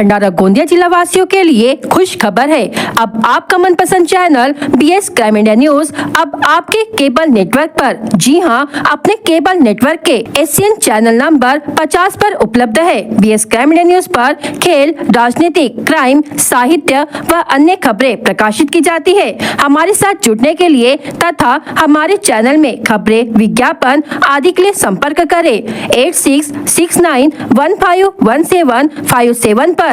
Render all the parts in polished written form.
भंडारा गोंदिया जिला वासियों के लिए खुश खबर है। अब आपका मनपसंद channel BS crime India news अब आपके केबल नेटवर्क पर, जी हां, अपने केबल नेटवर्क के एशियन चैनल नंबर 50 पर उपलब्ध है। BS क्राइम इंडिया न्यूज पर खेल, राजनीतिक, क्राइम, साहित्य व अन्य खबरें प्रकाशित की जाती है। हमारे साथ जुड़ने के लिए तथा हमारे चैनल में खबरें, विज्ञापन आदि के लिए संपर्क करें 8669151757 पर।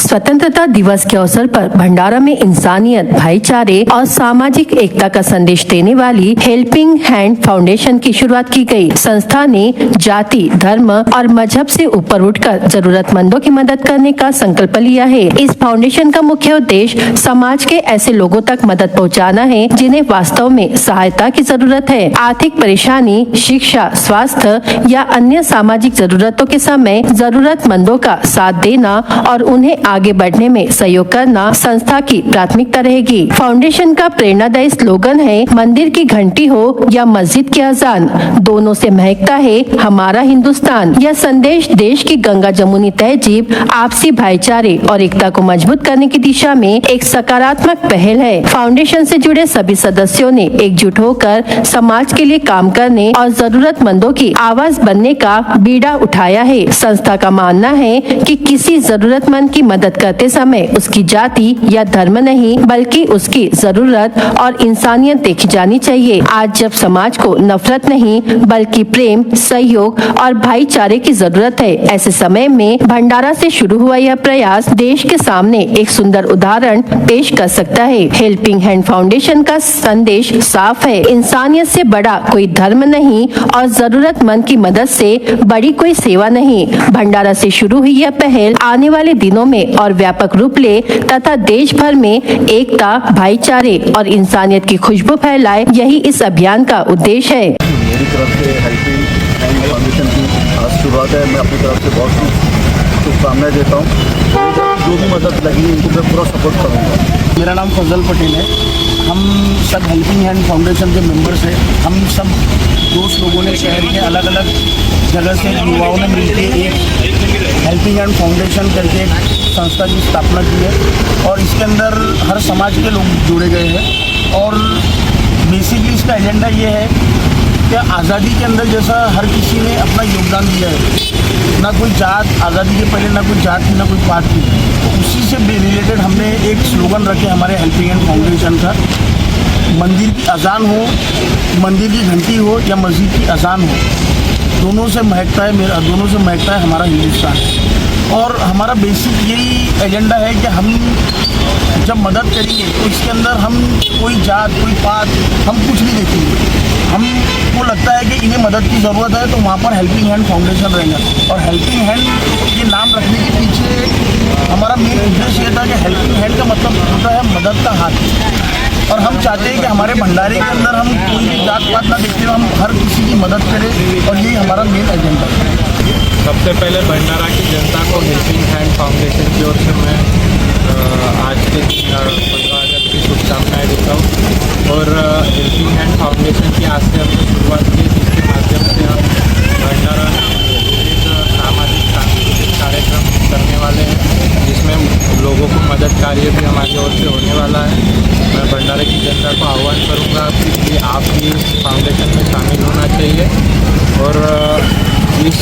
स्वतंत्रता दिवस के अवसर पर भंडारा में इंसानियत, भाईचारे और सामाजिक एकता का संदेश देने वाली हेल्पिंग हैंड फाउंडेशन की शुरुआत की गई। संस्था ने जाति, धर्म और मजहब से ऊपर उठकर जरूरतमंदों की मदद करने का संकल्प लिया है। इस फाउंडेशन का मुख्य उद्देश्य समाज के ऐसे लोगों तक मदद पहुंचाना है जिन्हें वास्तव में सहायता की जरूरत है। आर्थिक परेशानी, शिक्षा, स्वास्थ्य या अन्य सामाजिक जरूरतों के समय जरूरतमंदों का साथ देना और उन्हें आगे बढ़ने में सहयोग करना संस्था की प्राथमिकता रहेगी। फाउंडेशन का प्रेरणादायी स्लोगन है, मंदिर की घंटी हो या मस्जिद की अजान, दोनों से महकता है हमारा हिंदुस्तान। यह संदेश देश की गंगा जमुनी तहजीब, आपसी भाईचारे और एकता को मजबूत करने की दिशा में एक सकारात्मक पहल है। फाउंडेशन से जुड़े सभी सदस्यों ने एकजुट होकर समाज के लिए काम करने और जरूरतमंदों की आवाज बनने का बीड़ा उठाया है। संस्था का मानना है कि किसी जरूरतमंद की मदद करते समय उसकी जाति या धर्म नहीं बल्कि उसकी जरूरत और इंसानियत देखी जानी चाहिए। आज जब समाज को नफरत नहीं बल्कि प्रेम, सहयोग और भाईचारे की जरूरत है, ऐसे समय में भंडारा से शुरू हुआ यह प्रयास देश के सामने एक सुंदर उदाहरण पेश कर सकता है। हेल्पिंग हैंड फाउंडेशन का संदेश साफ है, इंसानियत से बड़ा कोई धर्म नहीं और जरूरतमंद की मदद से बड़ी कोई सेवा नहीं। भंडारा से शुरू हुई यह पहल आने वाले दिनों में और व्यापक रूप ले तथा देश भर में एकता, भाईचारे और इंसानियत की खुशबू फैलाए, यही इस अभियान का उद्देश्य है। मेरी तरफ से हेल्पिंग हैंड फाउंडेशन की आज शुरुआत है। मैं अपनी तरफ से बहुत शुभकामनाएं देता हूँ। जो भी मदद लगी उनको मैं पूरा सपोर्ट करूँगा। मेरा नाम फजल पटेल है। हम सब हेल्पिंग हैंड फाउंडेशन के मेंबर्स हैं। हम सब दोस्त लोगों ने शहर के अलग अलग जगह से युवाओं ने मिलकर एक हेल्पिंग हैंड फाउंडेशन करके संस्था की स्थापना की है और इसके अंदर हर समाज के लोग जुड़े गए हैं। और बेसिकली इसका एजेंडा ये है कि आज़ादी के अंदर जैसा हर किसी ने अपना योगदान दिया है, ना कोई जात, आज़ादी के पहले ना कोई जात थी ना कोई पात थी, तो उसी से रिलेटेड हमने एक स्लोगन रखे हमारे हेल्पिंग हैंड फाउंडेशन का, मंदिर की अजान हो, मंदिर की घंटी हो या मस्जिद की अजान हो, दोनों से महकता है हमारा हिंदुस्तान। और हमारा बेसिक यही एजेंडा है कि हम जब मदद करेंगे तो इसके अंदर हम कोई जात, कोई पात, हम कुछ नहीं देखेंगे। हमको लगता है कि इन्हें मदद की ज़रूरत है तो वहाँ पर हेल्पिंग हैंड फाउंडेशन रहेगा। और हेल्पिंग हैंड ये नाम रखने के पीछे हमारा मेन उद्देश्य ये था कि हेल्पिंग हैंड का मतलब होता है मदद का हाथ। और हम चाहते हैं कि हमारे भंडारे के अंदर हम कोई भी जात पात ना देखते हुए हम हर किसी की मदद करें और यही हमारा मेन एजेंडा है। सबसे पहले भंडारा की जनता को हेल्पिंग हैंड फाउंडेशन की ओर से मैं आज के 15 अगस्त की शुभकामनाएँ देता हूँ। और हेल्पिंग हैंड फाउंडेशन की आज से हमने शुरुआत की, जिसके माध्यम से हम भंडारा में विविध सामाजिक सांस्कृतिक कार्यक्रम करने वाले हैं, जिसमें लोगों को मदद कार्य भी हमारी ओर से होने वाला है। मैं भंडारा की जनता को आह्वान करूँगा कि आप भी इस फाउंडेशन में शामिल होना चाहिए। और इस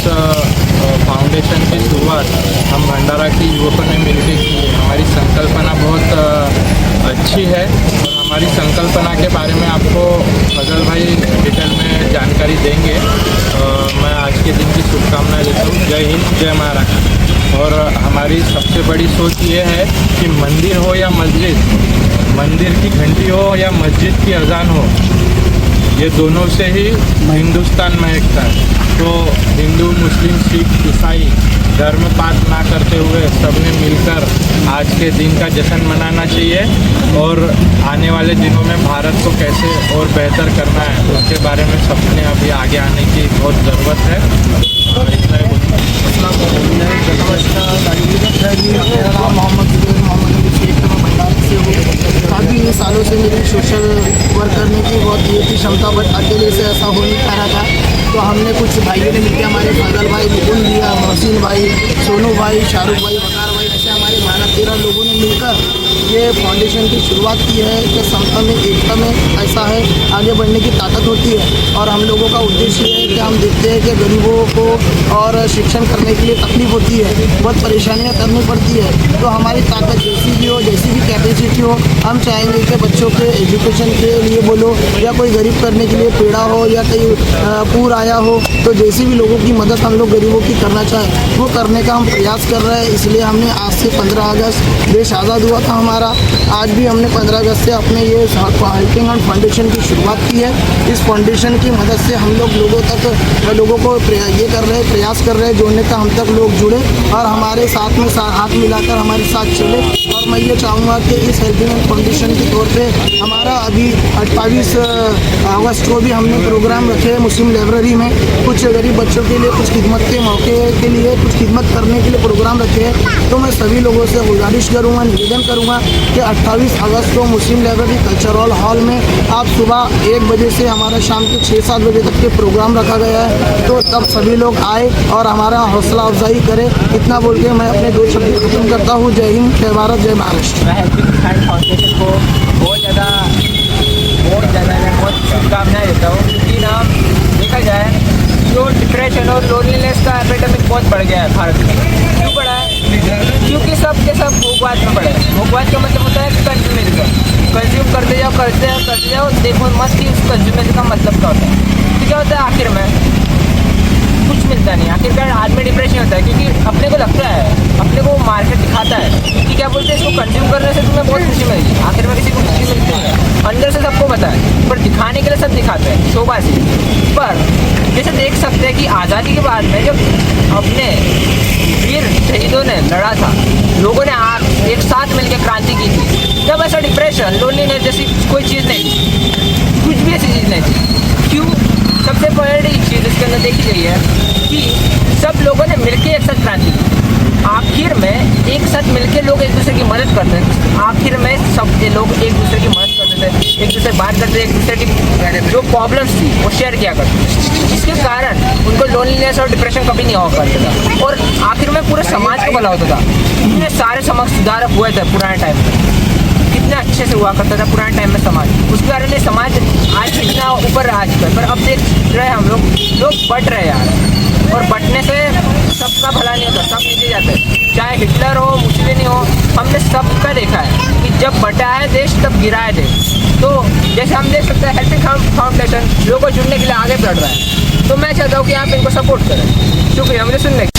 फाउंडेशन की शुरुआत हम भंडारा के युवकों ने मिलकर की है। हमारी संकल्पना बहुत अच्छी है और हमारी संकल्पना के बारे में आपको फजल भाई डिटेल में जानकारी देंगे। मैं आज के दिन की शुभकामनाएं देता हूँ। जय हिंद, जय महाराष्ट्र। और हमारी सबसे बड़ी सोच ये है कि मंदिर हो या मस्जिद, मंदिर की घंटी हो या मस्जिद की अजान हो, ये दोनों से ही हिंदुस्तान महकता है। तो हिंदू, मुस्लिम, सिख, ईसाई धर्म पात ना करते हुए सबने मिलकर आज के दिन का जश्न मनाना चाहिए। और आने वाले दिनों में भारत को कैसे और बेहतर करना है उसके बारे में सबने अभी आगे आने की बहुत ज़रूरत है। काफ़ी सालों से मेरी सोशल वर्क करने की बहुत ये थी क्षमता, बट अकेले से ऐसा हो नहीं पा रहा था। तो हमने कुछ भाइयों ने मिलकर हमारे फजल भाई, मुकुंद भैया, मोहसिन भाई, सोनू भाई, शाहरुख भाई, वकार भाई, ऐसे हमारे 12-13 लोगों ने मिलकर ये फाउंडेशन की शुरुआत की है कि समता में, एकता में ऐसा है आगे बढ़ने की ताकत होती है। और हम लोगों का उद्देश्य ये है कि हम देखते हैं कि गरीबों को और शिक्षण करने के लिए तकलीफ होती है, बहुत परेशानियां करनी पड़ती है। तो हमारी ताकत जैसी भी हो, जैसी भी कैपेसिटी हो, हम चाहेंगे कि बच्चों के एजुकेशन के लिए बोलो या कोई गरीब करने के लिए पीड़ा हो या कहीं पूर आया हो, तो जैसी भी लोगों की मदद हम लोग गरीबों की करना चाहें वो करने का हम प्रयास कर रहे हैं। इसलिए हमने आज से 15 अगस्त देश आज़ाद हुआ था हमारा, आज भी हमने 15 अगस्त से अपने ये हेल्पिंग हैंड फाउंडेशन की शुरुआत की है। इस फाउंडेशन की मदद से हम लोग लोगों को ये कर रहे हैं, प्रयास कर रहे हैं जोड़ने का, हम तक लोग जुड़े और हमारे साथ में हाथ मिलाकर हमारे साथ चले। और मैं ये चाहूँगा कि इस हेल्पिंग हैंड फाउंडेशन के तौर पे हमारा अभी 28 अगस्त को भी हमने प्रोग्राम रखे हैं मुस्लिम लाइब्रेरी में, कुछ गरीब बच्चों के लिए कुछ खिदमत के मौके के लिए कुछ खिदमत करने के लिए प्रोग्राम रखे हैं। तो मैं सभी लोगों से गुजारिश करूँगा, निवेदन करूँगा कि 28 अगस्त को मुस्लिम लाइब्रेरी कल्चरल हॉल में आप सुबह 1 बजे से हमारा शाम के 6-7 बजे तक के प्रोग्राम रखा गया है। तो तब सभी लोग आए और हमारा हौसला अफजाई करें। इतना बोल के मैं अपने 2 शब्द खत्म करता हूँ। जय हिंद, जय भारत, जय महाराष्ट्र। मैं हेल्पिंग हैंड फाउंडेशन को बहुत ज़्यादा मैं बहुत शुभकामनाएं देता हूँ, क्योंकि ना देखा जाए जो डिप्रेशन और लोनलीनेस का एपिडेमिक बहुत बढ़ गया है भारत में। क्यों बढ़ा है? क्योंकि सब के सब भोगवाद में बढ़े। भोगवाद का मतलब होता है कि कंज्यूम करते जाओ, देखो मत कि उस कंज्यूमेशन का मतलब क्या होता है। तो क्या होता है आखिर में कुछ मिलता नहीं। आखिरकार आदमी डिप्रेशन होता है क्योंकि अपने को लगता है, अपने को मार्केट दिखाता है कि क्या बोलते हैं, इसको कंज्यूम करने से तुम्हें बहुत खुशी मिलेगी। आखिर में किसी को खुशी मिलती है, अंदर से सबको पता है, पर दिखाने के लिए सब दिखाते हैं शोभा से। पर जैसे देख सकते हैं कि आज़ादी के बाद में जब अपने वीर शहीदों ने लड़ा था, लोगों ने एक साथ मिलकर क्रांति की थी, तब ऐसा डिप्रेशन, लोनलीनेस जैसी कोई चीज़ नहीं थी, कुछ भी ऐसी चीज़ नहीं थी। क्यों? सबसे पहली चीज़ इसके अंदर देखी गई है कि सब लोगों ने मिलकर एक साथ क्रांति की। आखिर में एक साथ मिलकर लोग एक दूसरे की मदद करते थे। आखिर में सब लोग एक दूसरे की मदद करते थे, एक दूसरे बात करते थे, एक दूसरे की जो प्रॉब्लम्स थी वो शेयर किया करते, जिसके कारण उनको लोनलीनेस और डिप्रेशन कभी नहीं हुआ करता था। और आखिर में पूरे समाज को भला होता था। इतने सारे समाज सुधार हुए थे पुराने टाइम में, कितना अच्छे से हुआ करता था पुराने टाइम में समाज। उसके कारण ये समाज आज इतना ऊपर रहा चुका है। पर अब देख रहे हम लोग बढ़ रहे यार, और बढ़ने से सबका भला नहीं होता, सब नीचे जाते हैं। चाहे हिटलर हो, मुसलिन हो, हमने सबका देखा है कि जब बढ़ा है देश तब गिरा है देश। तो जैसे हम देख सकते हैं हेल्पिंग हैंड फाउंडेशन लोगों को जुड़ने के लिए आगे बढ़ रहा है। तो मैं चाहता हूँ कि आप इनको सपोर्ट करें। शुक्रिया मुझे सुनने के।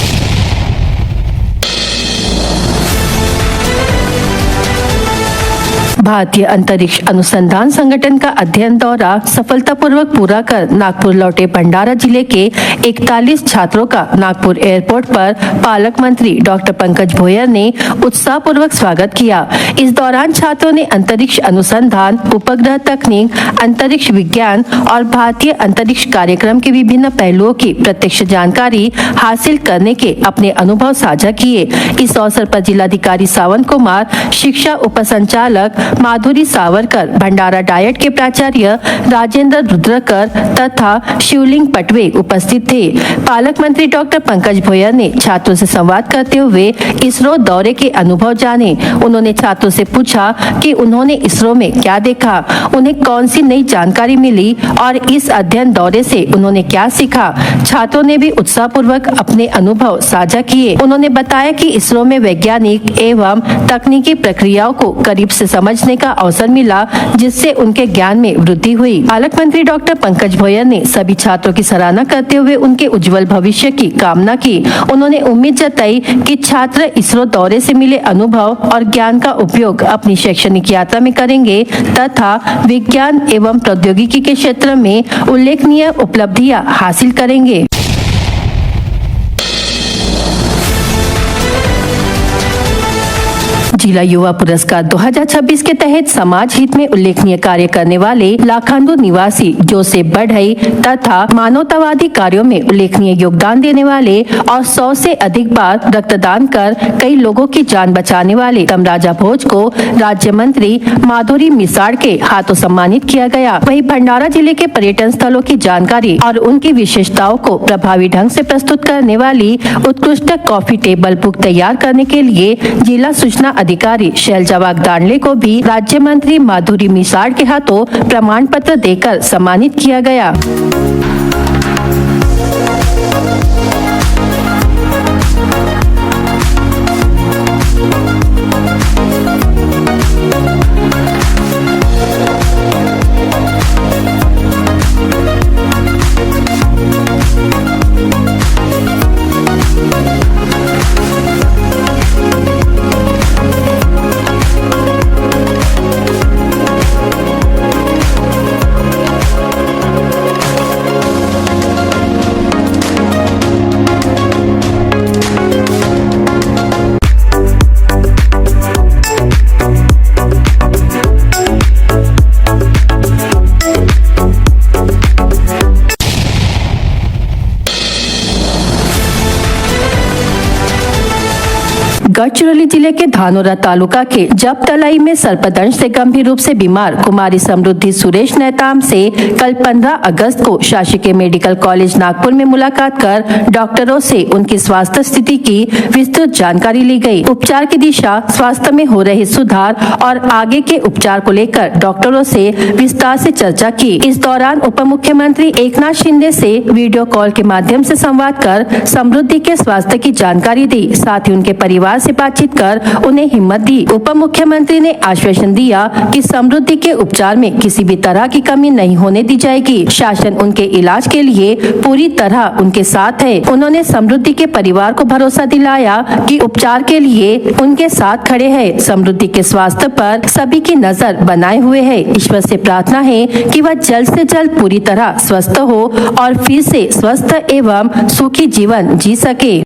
भारतीय अंतरिक्ष अनुसंधान संगठन का अध्ययन दौरा सफलतापूर्वक पूरा कर नागपुर लौटे भंडारा जिले के 41 छात्रों का नागपुर एयरपोर्ट पर पालक मंत्री डॉक्टर पंकज भोयर ने उत्साहपूर्वक स्वागत किया। इस दौरान छात्रों ने अंतरिक्ष अनुसंधान, उपग्रह तकनीक, अंतरिक्ष विज्ञान और भारतीय अंतरिक्ष कार्यक्रम के विभिन्न पहलुओं की प्रत्यक्ष जानकारी हासिल करने के अपने अनुभव साझा किए। इस अवसर पर जिलाधिकारी सावंत कुमार, शिक्षा उपसंचालक माधुरी सावरकर, भंडारा डायट के प्राचार्य राजेंद्र रुद्रकर तथा शिवलिंग पटवे उपस्थित थे। पालक मंत्री डॉक्टर पंकज भोयर ने छात्रों से संवाद करते हुए इसरो दौरे के अनुभव जाने। उन्होंने छात्रों से पूछा कि उन्होंने इसरो में क्या देखा, उन्हें कौन सी नई जानकारी मिली और इस अध्ययन दौरे से उन्होंने क्या सीखा। छात्रों ने भी उत्साहपूर्वक अपने अनुभव साझा किए। उन्होंने बताया कि इसरो में वैज्ञानिक एवं तकनीकी प्रक्रियाओं को करीब से समझने का अवसर मिला, जिससे उनके ज्ञान में वृद्धि हुई। पालक मंत्री डॉक्टर पंकज भोयर ने सभी छात्रों की सराहना करते हुए उनके उज्जवल भविष्य की कामना की। उन्होंने उम्मीद जताई कि छात्र इसरो दौरे से मिले अनुभव और ज्ञान का उपयोग अपनी शैक्षणिक यात्रा में करेंगे तथा विज्ञान एवं प्रौद्योगिकी के क्षेत्र में उल्लेखनीय उपलब्धियां हासिल करेंगे। जिला युवा पुरस्कार 2026 के तहत समाज हित में उल्लेखनीय कार्य करने वाले लाखांदू निवासी जोसेफ बढ़ई तथा मानवतावादी कार्यों में उल्लेखनीय योगदान देने वाले और 100 से अधिक बार रक्तदान कर कई लोगों की जान बचाने वाले तमराजा भोज को राज्य मंत्री माधुरी मिसाड़ के हाथों सम्मानित किया गया। वहीं भंडारा जिले के पर्यटन स्थलों की जानकारी और उनकी विशेषताओं को प्रभावी ढंग से प्रस्तुत करने वाली उत्कृष्ट कॉफी टेबल बुक तैयार करने के लिए जिला सूचना अधिकारी शैलजा वागदानले को भी राज्य मंत्री माधुरी मिसाड़ के हाथों प्रमाण पत्र देकर सम्मानित किया गया। गढ़चिरौली जिले के धानोरा तालुका के जब तलाई में सर्पदंश से गंभीर रूप से बीमार कुमारी समृद्धि सुरेश नेताम से कल 15 अगस्त को शासकीय मेडिकल कॉलेज नागपुर में मुलाकात कर डॉक्टरों से उनकी स्वास्थ्य स्थिति की विस्तृत जानकारी ली गई। उपचार की दिशा, स्वास्थ्य में हो रहे सुधार और आगे के उपचार को लेकर डॉक्टरों से विस्तार से चर्चा की। इस दौरान उप मुख्यमंत्री एकनाथ शिंदे से वीडियो कॉल के माध्यम से संवाद कर समृद्धि के स्वास्थ्य की जानकारी दी। साथ ही उनके परिवार से बातचीत कर उन्हें हिम्मत दी। उप मुख्यमंत्री ने आश्वासन दिया कि समृद्धि के उपचार में किसी भी तरह की कमी नहीं होने दी जाएगी। शासन उनके इलाज के लिए पूरी तरह उनके साथ है। उन्होंने समृद्धि के परिवार को भरोसा दिलाया कि उपचार के लिए उनके साथ खड़े हैं। समृद्धि के स्वास्थ्य पर सभी की नजर बनाए हुए है। ईश्वर से प्रार्थना है कि वह जल्द से जल्द पूरी तरह स्वस्थ हो और फिर से स्वस्थ एवं सुखी जीवन जी सके।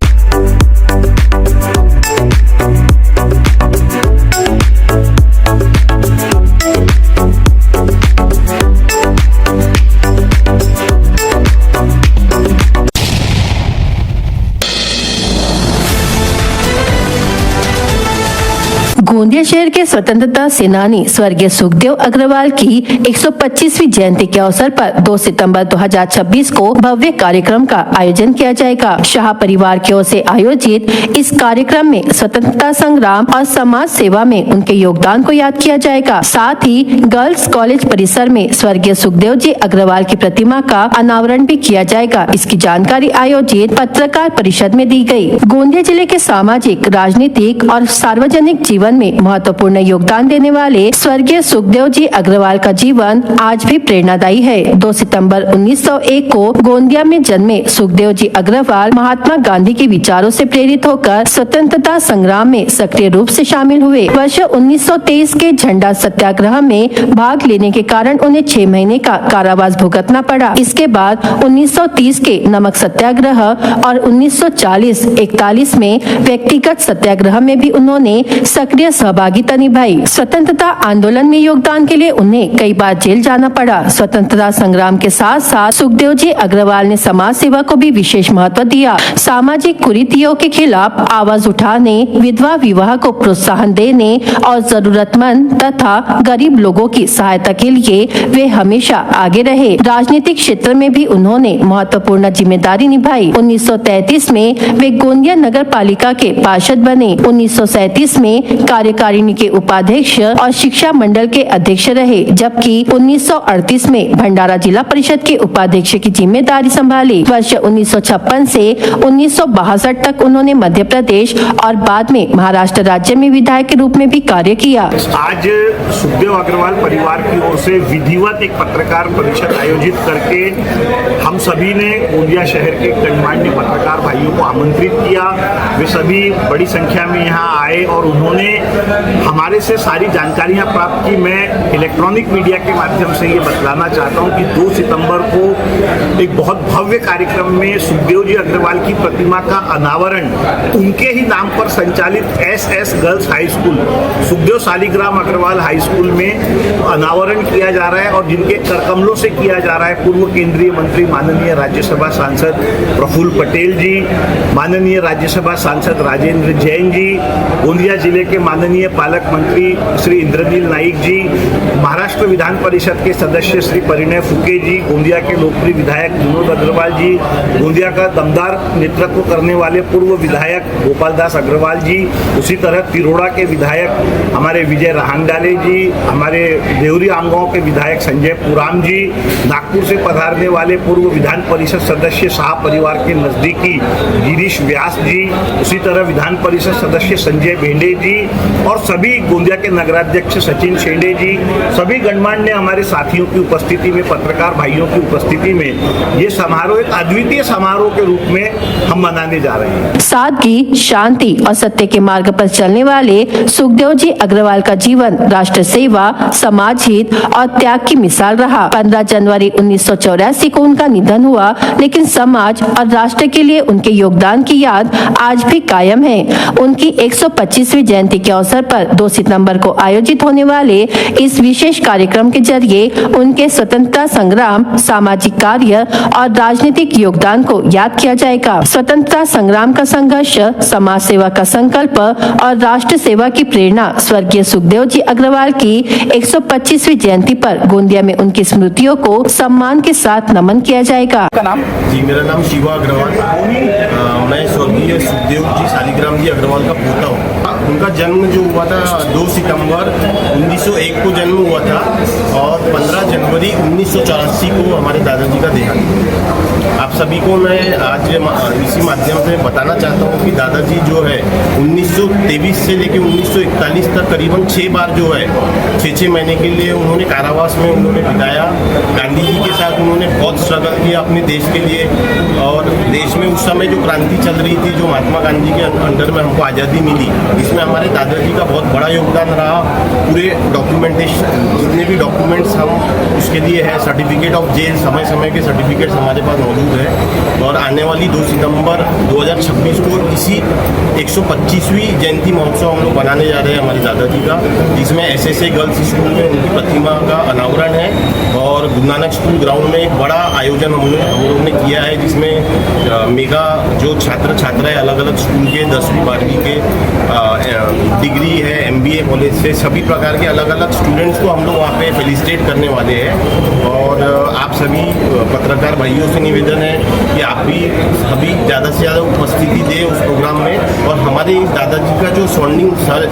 गोंदिया शहर के स्वतंत्रता सेनानी स्वर्गीय सुखदेव अग्रवाल की 125वीं जयंती के अवसर पर 2 सितंबर 2026 को भव्य कार्यक्रम का आयोजन किया जाएगा। शाह परिवार की ओर से आयोजित इस कार्यक्रम में स्वतंत्रता संग्राम और समाज सेवा में उनके योगदान को याद किया जाएगा। साथ ही गर्ल्स कॉलेज परिसर में स्वर्गीय सुखदेव जी अग्रवाल की प्रतिमा का अनावरण भी किया जाएगा। इसकी जानकारी आयोजित पत्रकार परिषद में दी गयी। गोंदिया जिले के सामाजिक, राजनीतिक और सार्वजनिक जीवन में महत्वपूर्ण योगदान देने वाले स्वर्गीय सुखदेव जी अग्रवाल का जीवन आज भी प्रेरणादायी है। 2 सितंबर 1901 को गोंदिया में जन्मे सुखदेव जी अग्रवाल महात्मा गांधी के विचारों से प्रेरित होकर स्वतंत्रता संग्राम में सक्रिय रूप से शामिल हुए। वर्ष 1923 के झंडा सत्याग्रह में भाग लेने के कारण उन्हें 6 महीने का कारावास भुगतना पड़ा। इसके बाद 1930 के नमक सत्याग्रह और 1940-41 में व्यक्तिगत सत्याग्रह में भी उन्होंने सक्रिय सहभागिता निभाई। स्वतंत्रता आंदोलन में योगदान के लिए उन्हें कई बार जेल जाना पड़ा। स्वतंत्रता संग्राम के साथ साथ सुखदेव जी अग्रवाल ने समाज सेवा को भी विशेष महत्व दिया। सामाजिक कुरीतियों के खिलाफ आवाज उठाने, विधवा विवाह को प्रोत्साहन देने और जरूरतमंद तथा गरीब लोगों की सहायता के लिए वे हमेशा आगे रहे। राजनीतिक क्षेत्र में भी उन्होंने महत्वपूर्ण जिम्मेदारी निभाई। 1933 में वे गोंदिया नगर पालिका के पार्षद बने। 1937 में कार्यकारिणी के उपाध्यक्ष और शिक्षा मंडल के अध्यक्ष रहे, जबकि 1938 में भंडारा जिला परिषद के उपाध्यक्ष की जिम्मेदारी संभाली। वर्ष 1956 से 1962 तक उन्होंने मध्य प्रदेश और बाद में महाराष्ट्र राज्य में विधायक के रूप में भी कार्य किया। आज सुखदेव अग्रवाल परिवार की ओर से विधिवत एक पत्रकार परिषद आयोजित करके हम सभी ने गोंदिया शहर के गणमान्य पत्रकार भाइयों सभी को आमंत्रित किया। वे सभी बड़ी संख्या में यहाँ आए और उन्होंने हमारे से सारी जानकारियाँ प्राप्त की। मैं इलेक्ट्रॉनिक मीडिया के माध्यम से ये बतलाना चाहता हूँ कि 2 सितंबर को एक बहुत भव्य कार्यक्रम में सुखदेव जी अग्रवाल की प्रतिमा का अनावरण उनके ही नाम पर संचालित SS girls high school, Sukhdev Shaligram Agrawal high school में अनावरण किया जा रहा है और जिनके करकमलों से किया जा रहा है पूर्व केंद्रीय मंत्री माननीय राज्यसभा सांसद प्रफुल्ल पटेल जी, माननीय राज्यसभा सांसद राजेंद्र जैन जी, गोंदिया जिले के माननीय पालक मंत्री श्री इंद्रनील नाइक जी, महाराष्ट्र विधान परिषद के सदस्य श्री परिणय फुके जी, गोंदिया के लोकप्रिय विधायक विनोद अग्रवाल जी, गोंदिया का दमदार नेतृत्व करने वाले पूर्व विधायक गोपाल दास अग्रवाल जी, उसी तरह तिरोड़ा के विधायक हमारे विजय रहांगडाले जी, हमारे देवरी आमगांव के विधायक संजय पुराम जी, नागपुर से पधारने वाले पूर्व विधान परिषद सदस्य शाह परिवार के नजदीकी गिरीश व्यास जी, उसी तरह विधान परिषद सदस्य संजय भेंडे जी और सभी गोंदिया के नगराध्यक्ष सचिन शेंडे जी, सभी गणमान्य हमारे साथियों की उपस्थिति में, पत्रकार भाइयों की उपस्थिति में ये समारोह एक अद्वितीय समारोह के रूप में हम मनाने जा रहे हैं। सादगी, शांति और सत्य के मार्ग पर चलने वाले सुखदेव जी अग्रवाल का जीवन राष्ट्र सेवा, समाज हित और त्याग की मिसाल रहा। 15 जनवरी 1984 को उनका निधन हुआ, लेकिन समाज और राष्ट्र के लिए उनके योगदान की याद आज भी कायम है। उनकी 125वीं जयंती के अवसर पर 2 सितंबर को आयोजित होने वाले इस विशेष कार्यक्रम के जरिए उनके स्वतंत्रता संग्राम, सामाजिक कार्य और राजनीतिक योगदान को याद किया जाएगा। स्वतंत्रता संग्राम का संघर्ष, समाज सेवा का संकल्प और राष्ट्र सेवा की प्रेरणा स्वर्गीय सुखदेव जी अग्रवाल की 125वीं जयंती पर गोंदिया में उनकी स्मृतियों को सम्मान के साथ नमन किया जाएगा। जी, मेरा नाम शिवा अग्रवाल। मैं स्वर्गीय सुखदेव जी शालिग्राम जी अग्रवाल का पोता हूँ। उनका जन्म जो हुआ था 2 सितंबर 1901 को जन्म हुआ था और 15 जनवरी 1984 को हमारे दादाजी का देहांत। आप सभी को मैं आज इसी माध्यम से बताना चाहता हूँ कि दादाजी जो है 1923 से लेकर 1941 तक करीबन 6 बार जो है 6 महीने के लिए उन्होंने कारावास में उन्होंने बिताया। गांधी जी के साथ उन्होंने बहुत स्ट्रगल किया अपने देश के लिए और देश में उस समय जो क्रांति चल रही थी, जो महात्मा गांधी के अंडर में हमको आज़ादी मिली, इसमें हमारे दादाजी का बहुत बड़ा योगदान रहा। पूरे डॉक्यूमेंटेशन, जितने भी डॉक्यूमेंट्स हम उसके लिए है, सर्टिफिकेट ऑफ जेल, समय समय के सर्टिफिकेट्स हमारे पास मौजूद है। और आने वाली 2 सितंबर 2026 को इसी 125वीं जयंती महोत्सव हम लोग बनाने जा रहे हैं हमारे दादाजी का, जिसमें SSA गर्ल्स स्कूल में उनकी प्रतिमा का अनावरण है और गुरु नानक स्कूल ग्राउंड में एक बड़ा आयोजन हम लोग ने किया है, जिसमें मेगा जो छात्र छात्राएं अलग अलग स्कूल के 10वीं 12वीं के डिग्री है, MBA कॉलेज से सभी प्रकार के अलग अलग स्टूडेंट्स को हम लोग वहाँ पे फेलिसिटेट करने वाले हैं। और आप सभी पत्रकार भाइयों से निवेदन है कि आप भी सभी ज़्यादा से ज़्यादा उपस्थिति दें उस प्रोग्राम में। और हमारे दादाजी का जो स्वर्णिम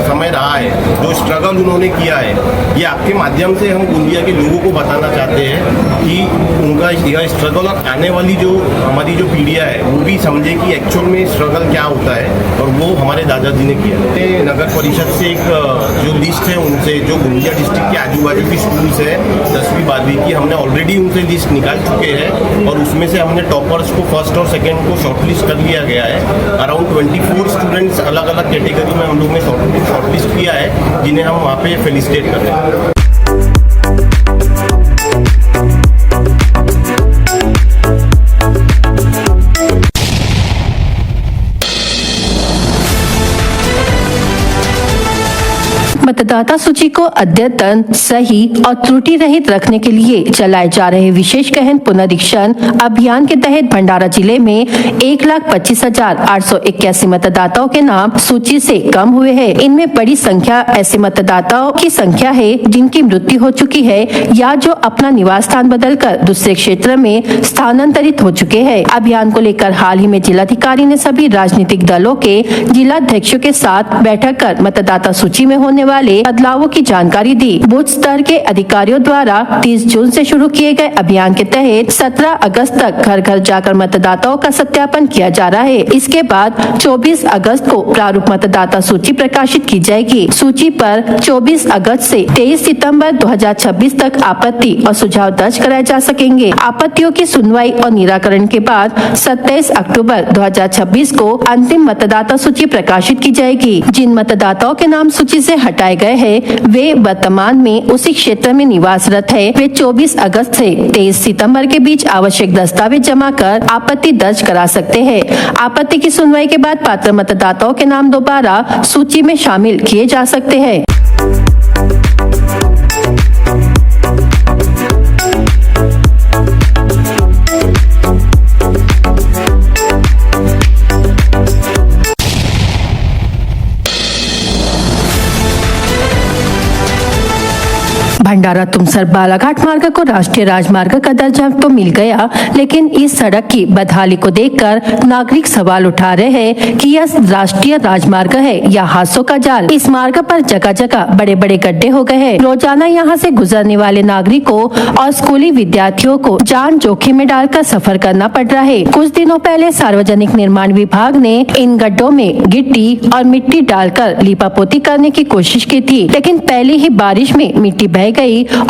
समय रहा है, जो स्ट्रगल उन्होंने किया है, ये आपके माध्यम से हम गोंदिया के लोगों को बताना चाहते हैं कि उनका यह स्ट्रगल और आने वाली जो हमारी जो पीढ़ियाँ है वो भी समझे कि एक्चुअल में स्ट्रगल क्या होता है, और वो हमारे दादाजी ने किया। नगर परिषद से एक जो लिस्ट है उनसे, जो गोंदिया डिस्ट्रिक्ट के आजू बाजू की स्कूल्स है 10वीं 12वीं की, हमने ऑलरेडी उनसे लिस्ट निकाल चुके हैं और उसमें से हमने टॉपर्स को फर्स्ट और सेकेंड को शॉर्टलिस्ट कर लिया गया है। अराउंड 24 स्टूडेंट्स अलग अलग कैटेगरी में हम लोग ने शॉर्टलिस्ट किया है, जिन्हें हम वहाँ पे फेलिसिटेट कर रहे हैं। मतदाता सूची को अद्यतन, सही और त्रुटि रहित रखने के लिए चलाए जा रहे विशेष गहन पुनरीक्षण अभियान के तहत भंडारा जिले में 1,25,881 मतदाताओं के नाम सूची से कम हुए हैं। इनमें बड़ी संख्या ऐसे मतदाताओं की संख्या है जिनकी मृत्यु हो चुकी है या जो अपना निवास स्थान बदलकर दूसरे क्षेत्र में स्थानांतरित हो चुके हैं। अभियान को लेकर हाल ही में जिलाधिकारी ने सभी राजनीतिक दलों के जिलाध्यक्षों के साथ बैठक कर मतदाता सूची में होने वाले वाले बदलावों की जानकारी दी। बूथ स्तर के अधिकारियों द्वारा 30 जून से शुरू किए गए अभियान के तहत 17 अगस्त तक घर घर जाकर मतदाताओं का सत्यापन किया जा रहा है। इसके बाद 24 अगस्त को प्रारूप मतदाता सूची प्रकाशित की जाएगी। सूची पर 24 अगस्त से 23 सितंबर 2026 तक आपत्ति और सुझाव दर्ज कराए जा सकेंगे। आपत्तियों की सुनवाई और निराकरण के बाद 27 अक्टूबर 2026 को अंतिम मतदाता सूची प्रकाशित की जाएगी। जिन मतदाताओं के नाम सूची से हटाए गए हैं वे वर्तमान में उसी क्षेत्र में निवासरत है। वे 24 अगस्त से 23 सितंबर के बीच आवश्यक दस्तावेज जमा कर आपत्ति दर्ज करा सकते हैं। आपत्ति की सुनवाई के बाद पात्र मतदाताओं के नाम दोबारा सूची में शामिल किए जा सकते हैं। भंडारा तुमसर बालाघाट मार्ग को राष्ट्रीय राजमार्ग का दर्जा तो मिल गया, लेकिन इस सड़क की बदहाली को देखकर नागरिक सवाल उठा रहे हैं कि यह राष्ट्रीय राजमार्ग है या हादसों का जाल। इस मार्ग पर जगह जगह बड़े बड़े गड्ढे हो गए हैं। रोजाना यहाँ से गुजरने वाले नागरिकों और स्कूली विद्यार्थियों को जान जोखिम में डालकर सफर करना पड़ रहा है। कुछ दिनों पहले सार्वजनिक निर्माण विभाग ने इन गड्ढों में गिट्टी और मिट्टी डालकर लीपापोती करने की कोशिश की थी, लेकिन पहली ही बारिश में मिट्टी बह गई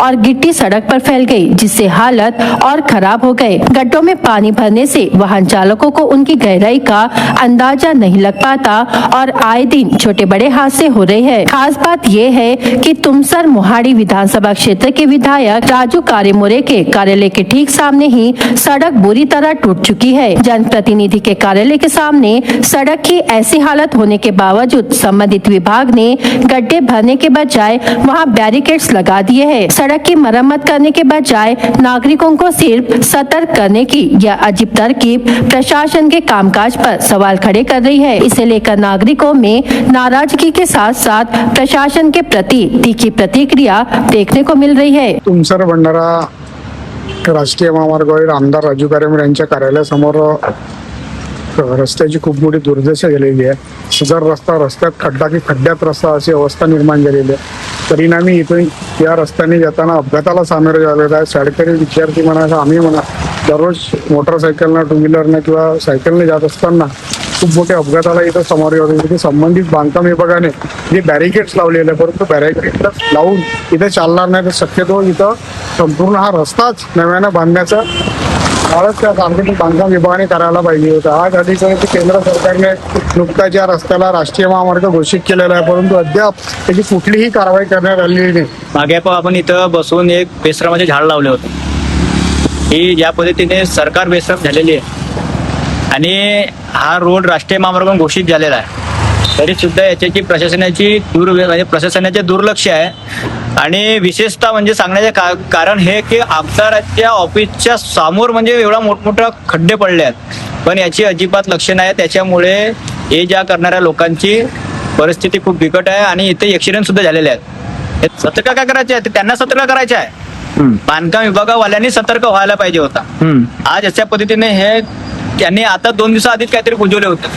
और गिट्टी सड़क पर फैल गई, जिससे हालत और खराब हो गए। गड्ढों में पानी भरने से वाहन चालकों को उनकी गहराई का अंदाजा नहीं लग पाता और आए दिन छोटे बड़े हादसे हो रहे हैं। खास बात यह है कि तुमसर मोहाड़ी विधानसभा क्षेत्र के विधायक राजू कारेमोरे के कार्यालय के ठीक सामने ही सड़क बुरी तरह टूट चुकी है। जनप्रतिनिधि के कार्यालय के सामने सड़क की ऐसी हालत होने के बावजूद संबंधित विभाग ने गड्ढे भरने के बजाय वहां बैरिकेड्स लगा दिए हैं। सड़क की मरम्मत करने के बजाय नागरिकों को सिर्फ सतर्क करने की यह अजीब तरकीब प्रशासन के कामकाज पर सवाल खड़े कर रही है। इसे लेकर नागरिकों में नाराजगी के साथ साथ प्रशासन के प्रति तीखी प्रतिक्रिया देखने को मिल रही है। तुमसर भंडारा राष्ट्रीय महामार्गावर आमदार राजू कारेमोरे यांच्या कार्यालयासमोर रस्त्याची खूप मोठी दुर्दशा झालेली आहे। जर रस्त्यात खड्डा की खड्ड्यात रस्ता अशी अवस्था निर्माण झालेली आहे। परिणामी इथून या रस्त्याने जाताना अपघाताला सामोरे झालेलं आहे। शाळकरी विद्यार्थी म्हणा आम्ही म्हणा दररोज मोटरसायकलनं टू व्हीलरनं किंवा सायकलने जात असताना खूप मोठ्या अपघाताला इथं सामोरे होते। इथे संबंधित बांधकाम विभागाने जे बॅरिकेड्स लावलेले परंतु बॅरिकेड लावून इथे चालणार नाही, तर शक्यतो इथं संपूर्ण हा रस्ताच नव्यानं बांधण्याचा फारच त्या सांस्कृतिक बांधकाम विभागाने करायला पाहिजे होता। आज अधिकारी केंद्र सरकारने नुकताच या रस्त्याला राष्ट्रीय महामार्ग घोषित केलेला आहे, परंतु अद्याप त्याची कुठलीही कारवाई करण्यात आलेली नाही। मागे पण आपण इथं बसून एक बेश्रमाचे झाड लावले होते। ही या पद्धतीने सरकार बेश्रम झालेली आहे आणि हा रोड राष्ट्रीय महामार्ग घोषित झालेला आहे, तरी सुद्धा याच्याची प्रशासनाचे दुर्लक्ष आहे। आणि विशेषतः म्हणजे सांगण्याचे कारण हे की आमदाराच्या ऑफिसच्या समोर म्हणजे एवढा मोठमोठा खड्डे पडले आहेत, पण याची अजिबात लक्ष नाही। त्याच्यामुळे हे ज्या करणाऱ्या लोकांची परिस्थिती खूप बिकट आहे आणि इथे ऍक्सिडेंट सुद्धा झालेले आहेत। सतर्क काय करायचे आहे, त्यांना सतर्क करायचे आहे। बांधकाम विभागावाल्यांनी सतर्क व्हायला पाहिजे होता। आज अशा पद्धतीने हे त्यांनी आता 2 दिवसाआधीच काहीतरी बुजवले होते,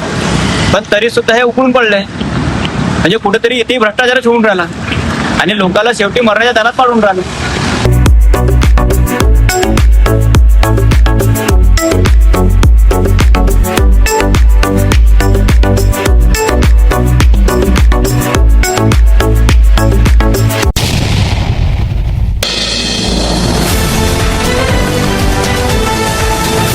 पण तरी सुद्धा हे उकळून पडले। म्हणजे कुठेतरी इथे भ्रष्टाचारच होऊन राहिला आणि लोकांना शेवटी मरण्याच्या दारात पाडून राहिलं।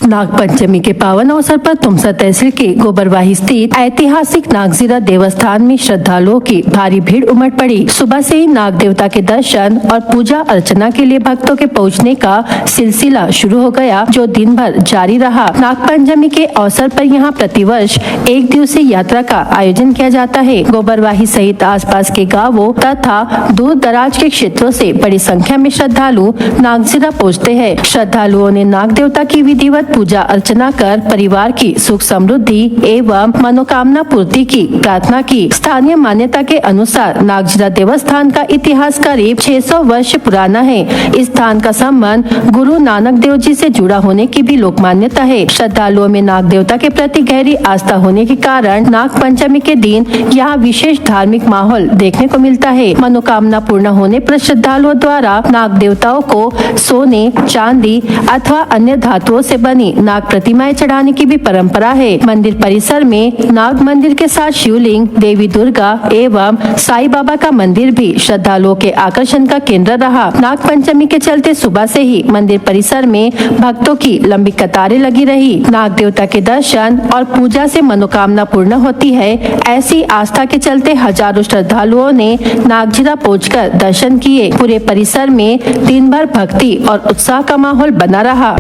नागपंचमी के पावन अवसर पर तुमसर तहसील के गोबरवाही स्थित ऐतिहासिक नागजीरा देवस्थान में श्रद्धालुओं की भारी भीड़ उमड़ पड़ी। सुबह से ही नाग देवता के दर्शन और पूजा अर्चना के लिए भक्तों के पहुंचने का सिलसिला शुरू हो गया, जो दिन भर जारी रहा। नागपंचमी के अवसर पर यहां प्रतिवर्ष एक दिवसीय यात्रा का आयोजन किया जाता है। गोबरवाही सहित आसपास के गाँवों तथा दूर दराज के क्षेत्रों से बड़ी संख्या में श्रद्धालु नागजीरा पहुँचते हैं। श्रद्धालुओं ने नाग देवता की विधिवत पूजा अर्चना कर परिवार की सुख समृद्धि एवं मनोकामना पूर्ति की प्रार्थना की। स्थानीय मान्यता के अनुसार नागझिरा देवस्थान का इतिहास करीब 600 वर्ष पुराना है। इस स्थान का संबंध गुरु नानक देव जी से जुड़ा होने की भी लोक मान्यता है। श्रद्धालुओं में नाग देवता के प्रति गहरी आस्था होने के कारण नाग पंचमी के दिन यहाँ विशेष धार्मिक माहौल देखने को मिलता है। मनोकामना पूर्ण होने पर श्रद्धालुओं द्वारा नाग देवताओं को सोने, चांदी अथवा अन्य धातुओं से बनी नाग प्रतिमाएं चढ़ाने की भी परंपरा है। मंदिर परिसर में नाग मंदिर के साथ शिवलिंग, देवी दुर्गा एवं साईं बाबा का मंदिर भी श्रद्धालुओं के आकर्षण का केंद्र रहा। नाग पंचमी के चलते सुबह से ही मंदिर परिसर में भक्तों की लंबी कतारें लगी रही। नाग देवता के दर्शन और पूजा से मनोकामना पूर्ण होती है। ऐसी आस्था के चलते हजारों श्रद्धालुओं ने नागझिरा पहुंचकर दर्शन किए। पूरे परिसर में दिन भर भक्ति और उत्साह का माहौल बना रहा।